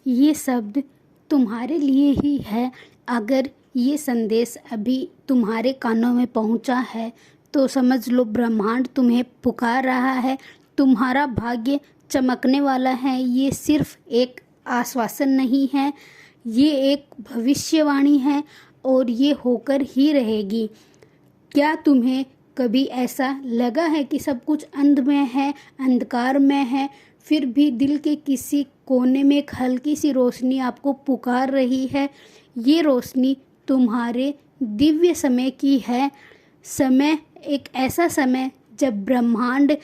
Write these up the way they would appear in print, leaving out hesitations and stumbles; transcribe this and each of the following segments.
ये शब्द तुम्हारे लिए ही है। अगर ये संदेश अभी तुम्हारे कानों में पहुंचा है तो समझ लो ब्रह्मांड तुम्हें पुकार रहा है। तुम्हारा भाग्य चमकने वाला है। ये सिर्फ एक आश्वासन नहीं है, ये एक भविष्यवाणी है और ये होकर ही रहेगी। क्या तुम्हें कभी ऐसा लगा है कि सब कुछ अंधमय है, अंधकार में है, फिर भी दिल के किसी कोने में एक हल्की सी रोशनी आपको पुकार रही है? ये रोशनी तुम्हारे दिव्य समय की है। समय एक ऐसा समय जब ब्रह्मांड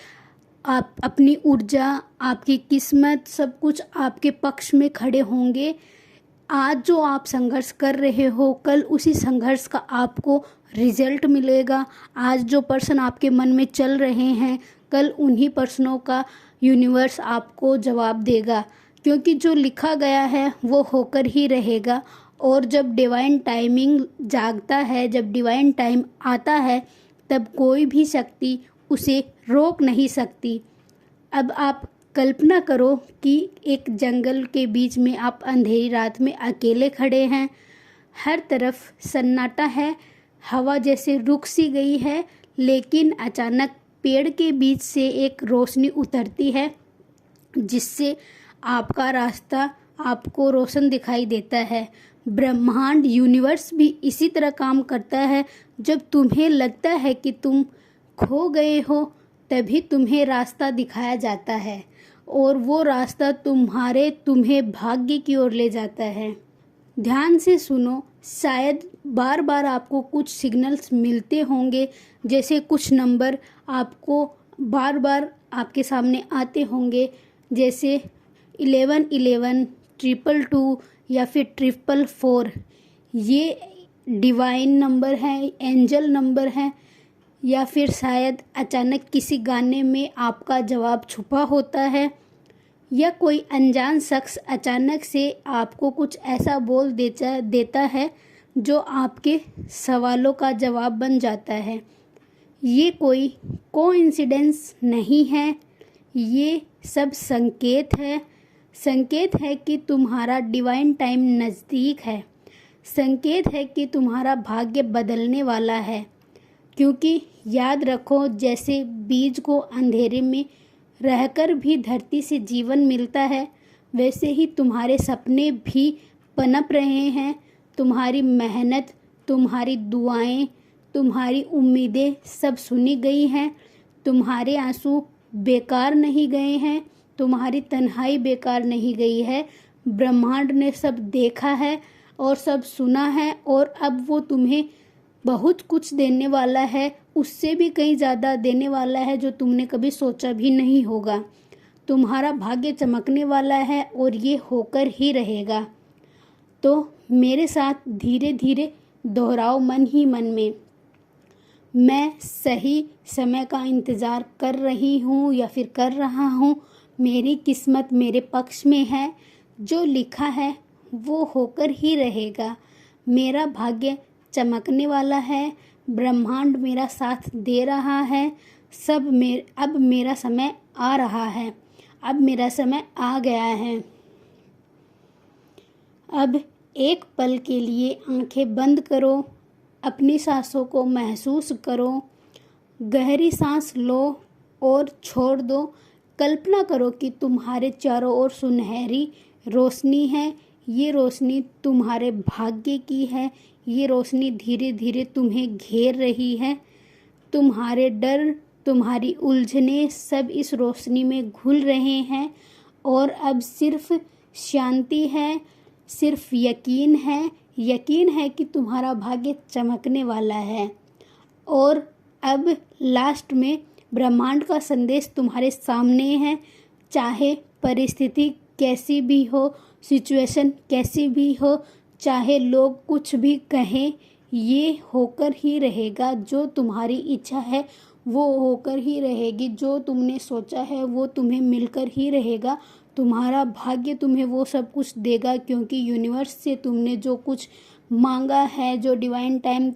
आप अपनी ऊर्जा, आपकी किस्मत, सब कुछ आपके पक्ष में खड़े होंगे। आज जो आप संघर्ष कर रहे हो, कल उसी संघर्ष का आपको रिजल्ट मिलेगा। आज जो पर्सन आपके मन में चल रहे हैं, कल उन्हीं पर्सनों का यूनिवर्स आपको जवाब देगा, क्योंकि जो लिखा गया है वो होकर ही रहेगा। और जब डिवाइन टाइमिंग जागता है, जब डिवाइन टाइम आता है, तब कोई भी शक्ति उसे रोक नहीं सकती। अब आप कल्पना करो कि एक जंगल के बीच में आप अंधेरी रात में अकेले खड़े हैं। हर तरफ सन्नाटा है, हवा जैसे रुक सी गई है, लेकिन अचानक पेड़ के बीच से एक रोशनी उतरती है जिससे आपका रास्ता आपको रोशन दिखाई देता है। ब्रह्मांड, यूनिवर्स भी इसी तरह काम करता है। जब तुम्हें लगता है कि तुम खो गए हो, तभी तुम्हें रास्ता दिखाया जाता है और वो रास्ता तुम्हें भाग्य की ओर ले जाता है। ध्यान से सुनो, शायद बार बार आपको कुछ सिग्नल्स मिलते होंगे, जैसे कुछ नंबर आपको बार बार आपके सामने आते होंगे, जैसे 1111, 222 या फिर 444। ये डिवाइन नंबर है, एंजल नंबर है, या फिर शायद अचानक किसी गाने में आपका जवाब छुपा होता है, या कोई अनजान शख्स अचानक से आपको कुछ ऐसा बोल देता है जो आपके सवालों का जवाब बन जाता है। ये कोई कोइंसिडेंस नहीं है, ये सब संकेत है। संकेत है कि तुम्हारा डिवाइन टाइम नज़दीक है। संकेत है कि तुम्हारा भाग्य बदलने वाला है। क्योंकि याद रखो, जैसे बीज को अंधेरे में रहकर भी धरती से जीवन मिलता है, वैसे ही तुम्हारे सपने भी पनप रहे हैं। तुम्हारी मेहनत, तुम्हारी दुआएं, तुम्हारी उम्मीदें सब सुनी गई हैं। तुम्हारे आंसू बेकार नहीं गए हैं, तुम्हारी तन्हाई बेकार नहीं गई है। ब्रह्मांड ने सब देखा है और सब सुना है, और अब वो तुम्हें बहुत कुछ देने वाला है, उससे भी कहीं ज़्यादा देने वाला है जो तुमने कभी सोचा भी नहीं होगा। तुम्हारा भाग्य चमकने वाला है और ये होकर ही रहेगा। तो मेरे साथ धीरे धीरे दोहराओ मन ही मन में, मैं सही समय का इंतज़ार कर रही हूँ या फिर कर रहा हूँ। मेरी किस्मत मेरे पक्ष में है, जो लिखा है वो होकर ही रहेगा। मेरा भाग्य चमकने वाला है, ब्रह्मांड मेरा साथ दे रहा है। अब मेरा समय आ रहा है, अब मेरा समय आ गया है। अब एक पल के लिए आंखें बंद करो, अपनी सांसों को महसूस करो। गहरी सांस लो और छोड़ दो। कल्पना करो कि तुम्हारे चारों ओर सुनहरी रोशनी है। ये रोशनी तुम्हारे भाग्य की है। ये रोशनी धीरे धीरे तुम्हें घेर रही है। तुम्हारे डर, तुम्हारी उलझने सब इस रोशनी में घुल रहे हैं, और अब सिर्फ शांति है, सिर्फ यकीन है। यकीन है कि तुम्हारा भाग्य चमकने वाला है। और अब लास्ट में ब्रह्मांड का संदेश तुम्हारे सामने है। चाहे परिस्थिति कैसी भी हो, सिचुएशन कैसी भी हो, चाहे लोग कुछ भी कहें, ये होकर ही रहेगा। जो तुम्हारी इच्छा है वो होकर ही रहेगी। जो तुमने सोचा है वो तुम्हें मिलकर ही रहेगा। तुम्हारा भाग्य तुम्हें वो सब कुछ देगा, क्योंकि यूनिवर्स से तुमने जो कुछ मांगा है, जो डिवाइन टाइम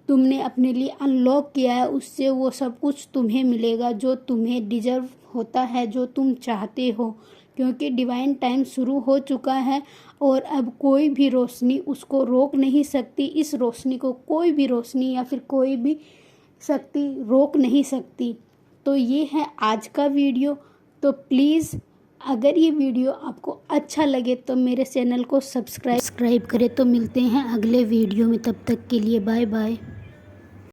तुमने अपने लिए अनलॉक किया है, उससे वो सब कुछ तुम्हें मिलेगा जो तुम्हें डिजर्व होता है, जो तुम चाहते हो। क्योंकि डिवाइन टाइम शुरू हो चुका है और अब कोई भी रोशनी उसको रोक नहीं सकती। इस रोशनी को कोई भी रोशनी या फिर कोई भी शक्ति रोक नहीं सकती। तो ये है आज का वीडियो। तो प्लीज़ अगर ये वीडियो आपको अच्छा लगे तो मेरे चैनल को सब्सक्राइब करें। तो मिलते हैं अगले वीडियो में, तब तक के लिए बाय बाय।